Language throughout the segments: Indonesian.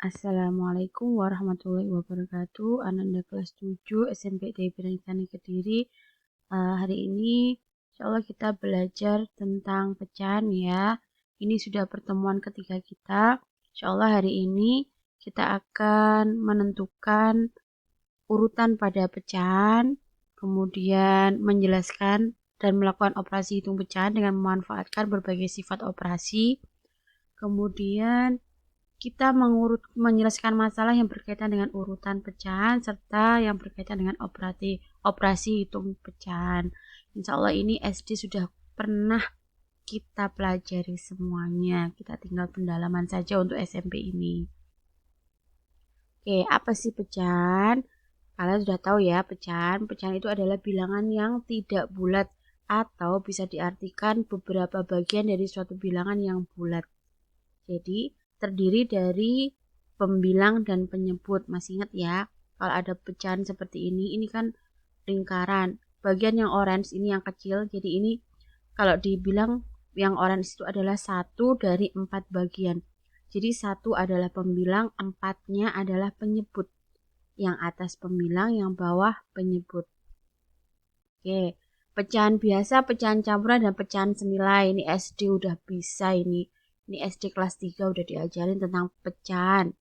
Assalamualaikum warahmatullahi wabarakatuh. Ananda kelas 7 SMP Daibiran Tani Kediri. Hari ini insyaallah kita belajar tentang pecahan ya. Ini sudah pertemuan ketiga kita. Insyaallah hari ini kita akan menentukan urutan pada pecahan, kemudian menjelaskan dan melakukan operasi hitung pecahan dengan memanfaatkan berbagai sifat operasi. Kemudian kita menyelesaikan masalah yang berkaitan dengan urutan pecahan serta yang berkaitan dengan operasi hitung pecahan. Insya Allah ini SD sudah pernah kita pelajari semuanya. Kita tinggal pendalaman saja untuk SMP ini. Oke, apa sih pecahan? Kalian sudah tahu ya, pecahan. Pecahan itu adalah bilangan yang tidak bulat atau bisa diartikan beberapa bagian dari suatu bilangan yang bulat. Jadi terdiri dari pembilang dan penyebut. Masih ingat ya, kalau ada pecahan seperti ini kan lingkaran. Bagian yang orange ini yang kecil, jadi ini kalau dibilang yang orange itu adalah 1 dari 4 bagian. Jadi 1 adalah pembilang, 4-nya adalah penyebut. Yang atas pembilang, yang bawah penyebut. Oke, pecahan biasa, pecahan campuran, dan pecahan senilai. Ini SD udah bisa ini. Ini SD kelas 3 udah diajarin tentang pecahan.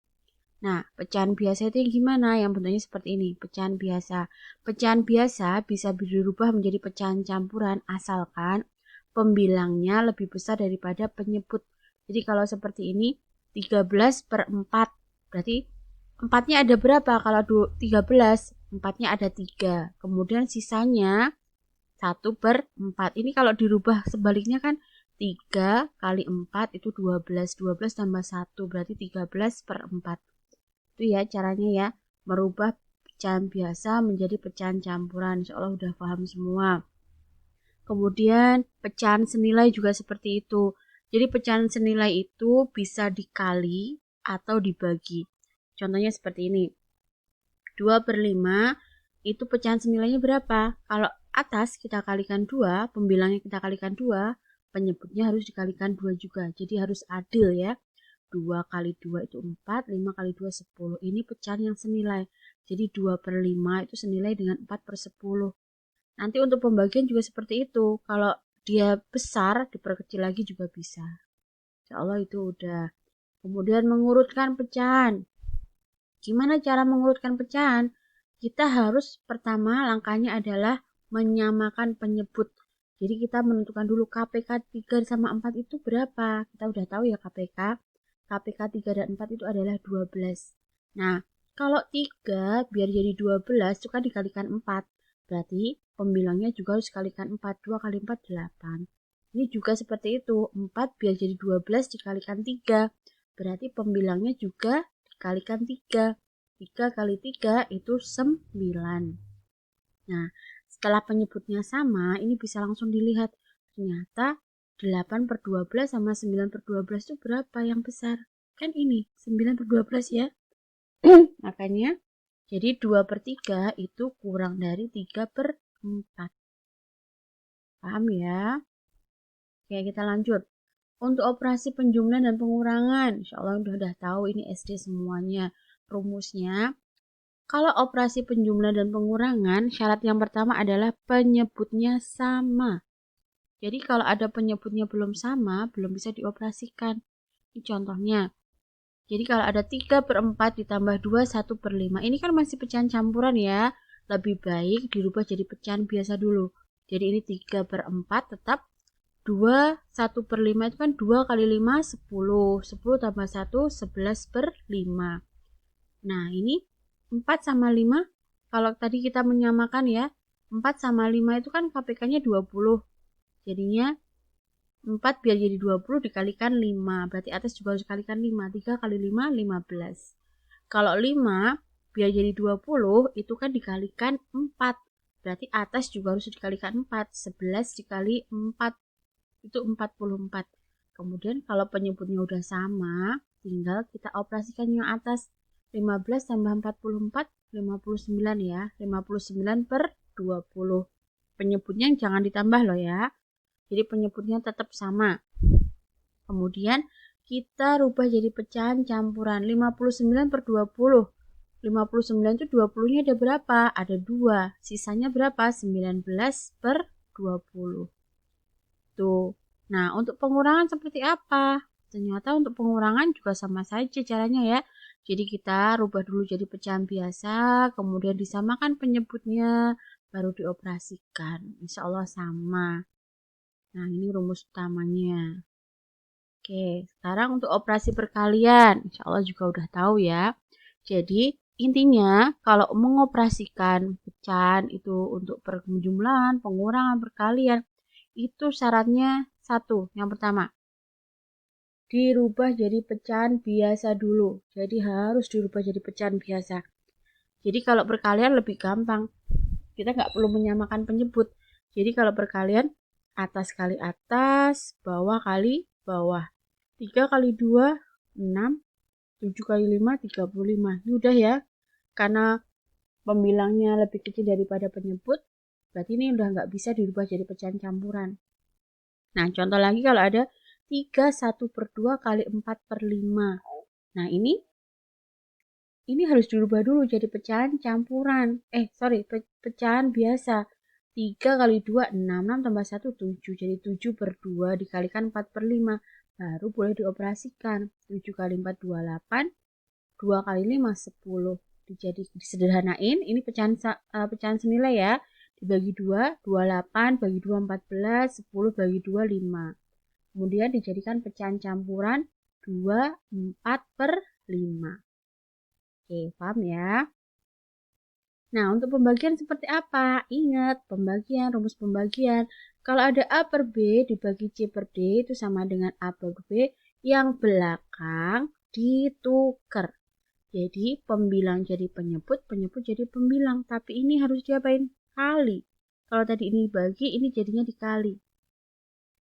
Nah, pecahan biasa itu yang gimana? Yang bentuknya seperti ini, pecahan biasa. Pecahan biasa bisa dirubah menjadi pecahan campuran asalkan pembilangnya lebih besar daripada penyebut. Jadi kalau seperti ini, 13/4. Berarti 4-nya ada berapa? Kalau 13, 4-nya ada 3. Kemudian sisanya 1/4. Ini kalau dirubah sebaliknya kan 3 kali 4 itu 12. 12 tambah 1 berarti 13/4. Itu ya caranya ya, merubah pecahan biasa menjadi pecahan campuran. Insya Allah udah paham semua. Kemudian pecahan senilai juga seperti itu. Jadi pecahan senilai itu bisa dikali atau dibagi. Contohnya seperti ini. 2/5 itu pecahan senilainya berapa? Kalau atas kita kalikan 2, pembilangnya kita kalikan 2, penyebutnya harus dikalikan 2 juga. Jadi harus adil ya. 2 kali 2 itu 4, 5 kali 2 10. Ini pecahan yang senilai. Jadi 2/5 itu senilai dengan 4/10. Nanti untuk pembagian juga seperti itu. Kalau dia besar, diperkecil lagi juga bisa. Insya Allah itu udah. Kemudian mengurutkan pecahan. Gimana cara mengurutkan pecahan? Kita harus pertama langkahnya adalah menyamakan penyebut. Jadi kita menentukan dulu KPK 3 sama 4 itu berapa. Kita udah tahu ya KPK. KPK 3 dan 4 itu adalah 12. Nah, kalau 3 biar jadi 12 itu kan dikalikan 4. Berarti pembilangnya juga harus dikalikan 4. 2 kali 4, 8. Ini juga seperti itu. 4 biar jadi 12 dikalikan 3. Berarti pembilangnya juga dikalikan 3. 3 kali 3 itu 9. Nah, setelah penyebutnya sama, ini bisa langsung dilihat. Ternyata 8/12 sama 9/12 itu berapa yang besar? Kan ini, 9/12 ya. Makanya, jadi 2/3 itu kurang dari 3/4. Paham ya? Oke, kita lanjut. Untuk operasi penjumlahan dan pengurangan, insya Allah udah tahu ini SD semuanya. Rumusnya, kalau operasi penjumlahan dan pengurangan, syarat yang pertama adalah penyebutnya sama. Jadi kalau ada penyebutnya belum sama, belum bisa dioperasikan. Ini contohnya. Jadi kalau ada 3/4 ditambah 2, 1/5. Ini kan masih pecahan campuran ya. Lebih baik dirubah jadi pecahan biasa dulu. Jadi ini 3/4 tetap 2, 1/5 itu kan 2 kali 5, 10. 10 tambah 1, 11/5. Nah ini 4 sama 5, kalau tadi kita menyamakan ya, 4 sama 5 itu kan KPK-nya 20. Jadinya 4 biar jadi 20 dikalikan 5. Berarti atas juga harus dikalikan 5. 3 kali 5, 15. Kalau 5 biar jadi 20 itu kan dikalikan 4. Berarti atas juga harus dikalikan 4. 11 dikali 4 itu 44. Kemudian kalau penyebutnya udah sama, tinggal kita operasikan yang atas. 15 tambah 44, 59 ya. 59/20. Penyebutnya jangan ditambah loh ya. Jadi penyebutnya tetap sama. Kemudian kita rubah jadi pecahan campuran. 59 per 20. 59 itu 20-nya ada berapa? Ada 2. Sisanya berapa? 19 per 20. Tuh. Nah, untuk pengurangan seperti apa? Ternyata untuk pengurangan juga sama saja caranya ya. Jadi kita rubah dulu jadi pecahan biasa, kemudian disamakan penyebutnya, baru dioperasikan. Insya Allah sama. Nah, ini rumus utamanya. Oke, sekarang untuk operasi perkalian. Insya Allah juga udah tahu ya. Jadi, intinya kalau mengoperasikan pecahan itu untuk penjumlahan, pengurangan, perkalian, itu syaratnya satu. Yang pertama, dirubah jadi pecahan biasa dulu. Jadi harus dirubah jadi pecahan biasa. Jadi kalau perkalian lebih gampang. Kita nggak perlu menyamakan penyebut. Jadi kalau perkalian atas kali atas, bawah kali bawah. 3 kali 2, 6. 7 kali 5, 35. Ini udah ya. Karena pembilangnya lebih kecil daripada penyebut, berarti ini udah nggak bisa dirubah jadi pecahan campuran. Nah, contoh lagi kalau ada 3 1 per 2 kali 4 per 5. Nah, ini harus dirubah dulu jadi pecahan campuran. Pecahan biasa. 3 kali 2, 6. 6 tambah 1, 7. Jadi 7 per 2 dikalikan 4 per 5. Baru boleh dioperasikan. 7 kali 4, 28. 2 kali 5, 10. Jadi disederhanain. Ini pecahan senilai ya. Dibagi 2, 28. Bagi 2, 14. 10 bagi 2, 5. Kemudian dijadikan pecahan campuran 2, 4 per 5. Oke, paham ya? Nah, untuk pembagian seperti apa? Ingat, rumus pembagian. Kalau ada A per B dibagi C per D itu sama dengan A per B yang belakang ditukar. Jadi, pembilang jadi penyebut jadi pembilang. Tapi ini harus diapain? Kali. Kalau tadi ini dibagi, ini jadinya dikali.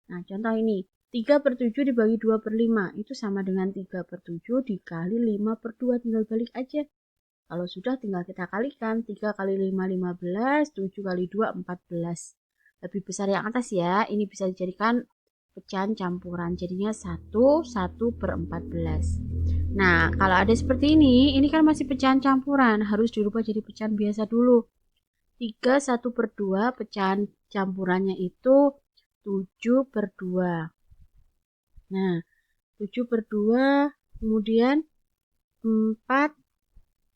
Nah, contoh ini. 3 per 7 dibagi 2 per 5. Itu sama dengan 3 per 7 dikali 5 per 2. Tinggal balik aja. Kalau sudah tinggal kita kalikan. 3 kali 5, 15. 7 kali 2, 14. Lebih besar yang atas ya. Ini bisa dijadikan pecahan campuran. Jadinya 1 per 14. Nah, kalau ada seperti ini kan masih pecahan campuran. Harus dirubah jadi pecahan biasa dulu. 3 1 per 2 pecahan campurannya itu 7 per 2. Nah, 7 per 2, kemudian 4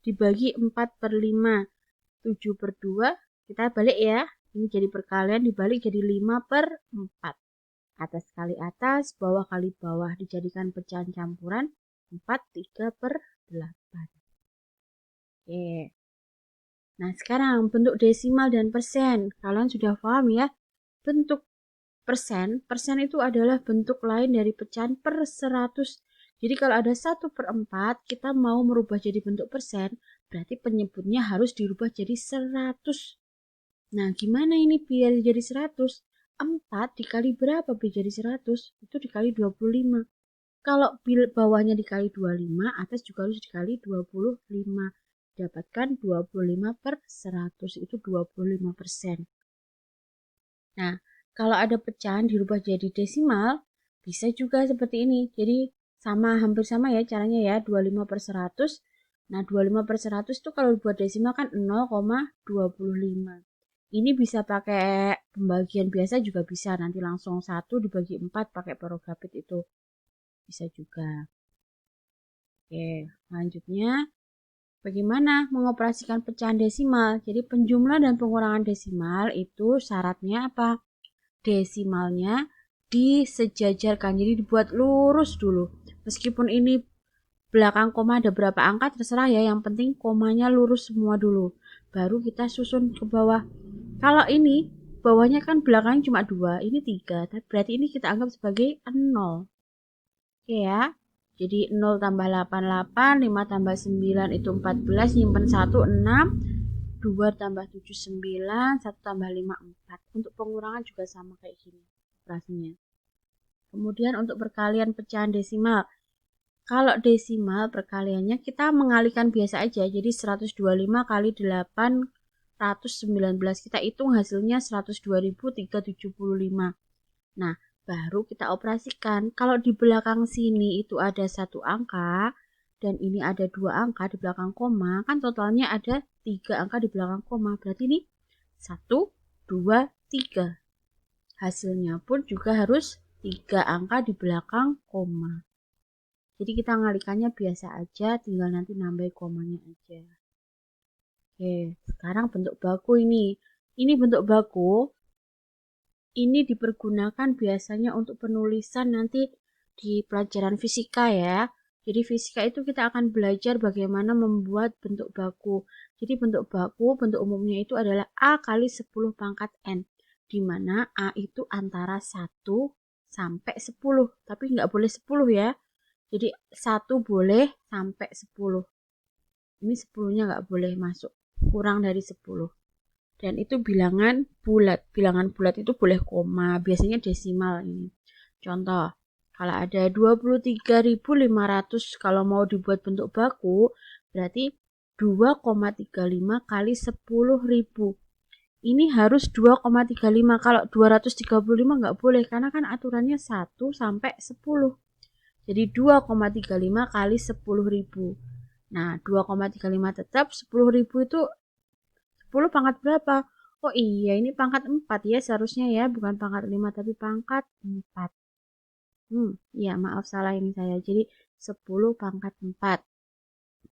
dibagi 4 per 5. 7 per 2, kita balik ya. Ini jadi perkalian dibalik jadi 5 per 4. Atas kali atas, bawah kali bawah dijadikan pecahan campuran 4, 3 per 8. Oke. Nah, sekarang bentuk desimal dan persen. Kalian sudah paham ya? Bentuk persen itu adalah bentuk lain dari pecahan per 100. Jadi kalau ada 1 per 4, kita mau merubah jadi bentuk persen, berarti penyebutnya harus dirubah jadi 100. Nah, gimana ini biar jadi 100? 4 dikali berapa biar jadi 100? Itu dikali 25. Kalau bawahnya dikali 25, atas juga harus dikali 25. Dapatkan 25 per 100, itu 25%. Nah, kalau ada pecahan dirubah jadi desimal, bisa juga seperti ini. Jadi hampir sama ya caranya ya, 25 per 100. Nah, 25 per 100 itu kalau buat desimal kan 0,25. Ini bisa pakai pembagian biasa juga bisa. Nanti langsung 1 dibagi 4 pakai porogapit itu. Bisa juga. Oke, selanjutnya bagaimana mengoperasikan pecahan desimal? Jadi penjumlah dan pengurangan desimal itu syaratnya apa? Desimalnya disejajarkan, jadi dibuat lurus dulu. Meskipun ini belakang koma ada berapa angka terserah ya, yang penting komanya lurus semua dulu. Baru kita susun ke bawah. Kalau ini bawahnya kan belakangnya cuma 2, ini 3, berarti ini kita anggap sebagai 0. Oke ya. Jadi 0 tambah 8, 8, 5 tambah 9 itu 14, nyimpen 1, 6, 2 tambah 7, 9, 1 tambah 5, 4. Untuk pengurangan juga sama kayak gini operasinya. Kemudian untuk perkalian pecahan desimal. Kalau desimal perkaliannya kita mengalihkan biasa aja. Jadi 125 kali 819. Kita hitung hasilnya 102.375. Nah, baru kita operasikan. Kalau di belakang sini itu ada 1 angka, dan ini ada 2 angka di belakang koma, kan totalnya ada 3 angka di belakang koma. Berarti ini 1, 2, 3. Hasilnya pun juga harus 3 angka di belakang koma. Jadi kita ngalikannya biasa aja, tinggal nanti nambah komanya aja. Oke, sekarang bentuk baku ini. Ini bentuk baku. Ini dipergunakan biasanya untuk penulisan nanti di pelajaran fisika ya. Jadi fisika itu kita akan belajar bagaimana membuat bentuk baku. Jadi bentuk baku, bentuk umumnya itu adalah A kali 10 pangkat N. Di mana A itu antara 1 sampai 10. Tapi nggak boleh 10 ya. Jadi 1 boleh sampai 10. Ini 10-nya nggak boleh masuk. Kurang dari 10. Dan itu bilangan bulat. Bilangan bulat itu boleh koma, biasanya desimal ini. Contoh, kalau ada 23.500 kalau mau dibuat bentuk baku, berarti 2,35 kali 10.000. Ini harus 2,35. Kalau 235 nggak boleh, karena kan aturannya 1 sampai 10. Jadi 2,35 kali 10.000. Nah, 2,35 tetap, 10.000 itu 10 pangkat berapa? Oh iya, ini pangkat 4 ya seharusnya ya, bukan pangkat 5 tapi pangkat 4. Ya maaf salah ini saya. Jadi 10 pangkat 4.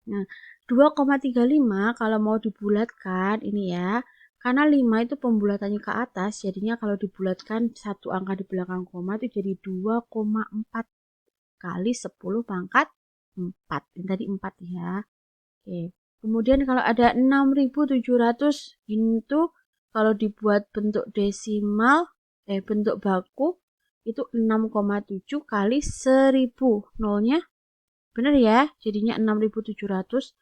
Nah, 2,35 kalau mau dibulatkan ini ya. Karena 5 itu pembulatannya ke atas, jadinya kalau dibulatkan satu angka di belakang koma itu jadi 2,4 kali 10 pangkat 4. Ini tadi 4 ya. Oke. Kemudian kalau ada 6.700 itu kalau dibuat bentuk desimal, bentuk baku itu 6,7 kali 1000. Nolnya benar ya, jadinya 6.700.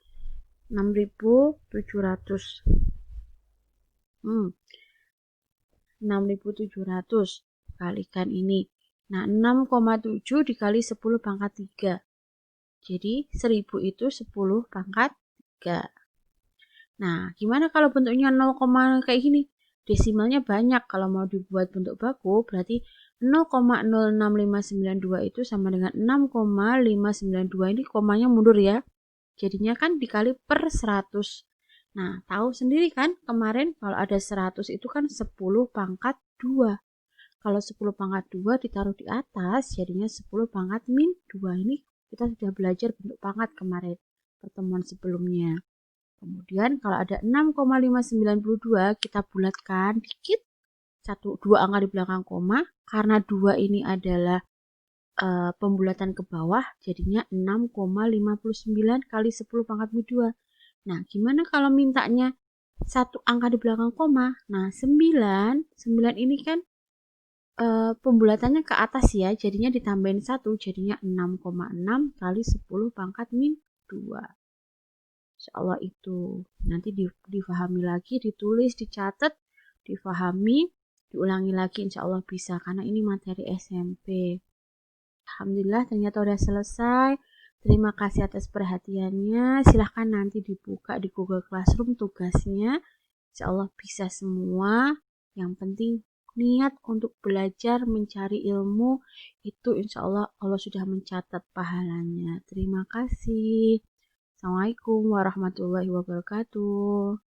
6.700. 6.700 kalikan ini. Nah, 6,7 dikali 10 pangkat 3. Jadi 1000 itu 10 pangkat 3. Nah, gimana kalau bentuknya 0, kayak gini? Desimalnya banyak. Kalau mau dibuat bentuk baku, berarti 0,06592 itu sama dengan 6,592. Ini komanya mundur ya. Jadinya kan dikali per 100. Nah, tahu sendiri kan kemarin kalau ada 100 itu kan 10 pangkat 2. Kalau 10 pangkat 2 ditaruh di atas, jadinya 10 pangkat min 2. Ini kita sudah belajar bentuk pangkat kemarin, pertemuan sebelumnya. Kemudian kalau ada 6,592 kita bulatkan dikit, 2 angka di belakang koma, karena 2 ini adalah pembulatan ke bawah, jadinya 6,59 kali 10 pangkat min 2. Nah, gimana kalau mintanya 1 angka di belakang koma? Nah, 9 ini kan pembulatannya ke atas ya, jadinya ditambahin 1, jadinya 6,6 kali 10 pangkat min 2. Insyaallah itu nanti difahami lagi, ditulis, dicatat, difahami, diulangi lagi, insyaallah bisa, karena ini materi SMP. Alhamdulillah ternyata udah selesai. Terima kasih atas perhatiannya. Silahkan nanti dibuka di Google Classroom tugasnya. Insyaallah bisa semua. Yang penting niat untuk belajar mencari ilmu itu insyaallah Allah sudah mencatat pahalanya. Terima kasih. Assalamualaikum warahmatullahi wabarakatuh.